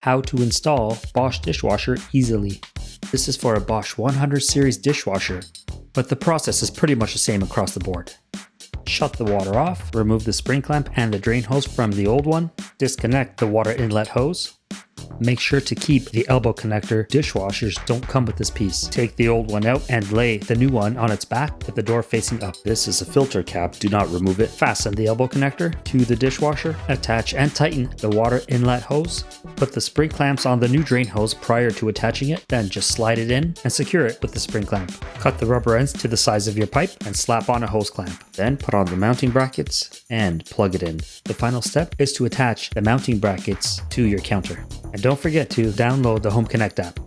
how to install Bosch dishwasher easily. This is for a Bosch 100 series dishwasher, but the process is pretty much the same across the board. Shut the water off, remove the spring clamp and the drain hose from the old one, disconnect the water inlet hose. Make sure to keep the elbow connector. Dishwashers don't come with this piece. Take the old one out and lay the new one on its back with the door facing up. This is a filter cap, do not remove it. Fasten the elbow connector to the dishwasher. Attach and tighten the water inlet hose. Put the spring clamps on the new drain hose prior to attaching it, then just slide it in and secure it with the spring clamp. Cut the rubber ends to the size of your pipe and slap on a hose clamp. Then put on the mounting brackets and plug it in. The final step is to attach the mounting brackets to your counter. And don't forget to download the Home Connect app.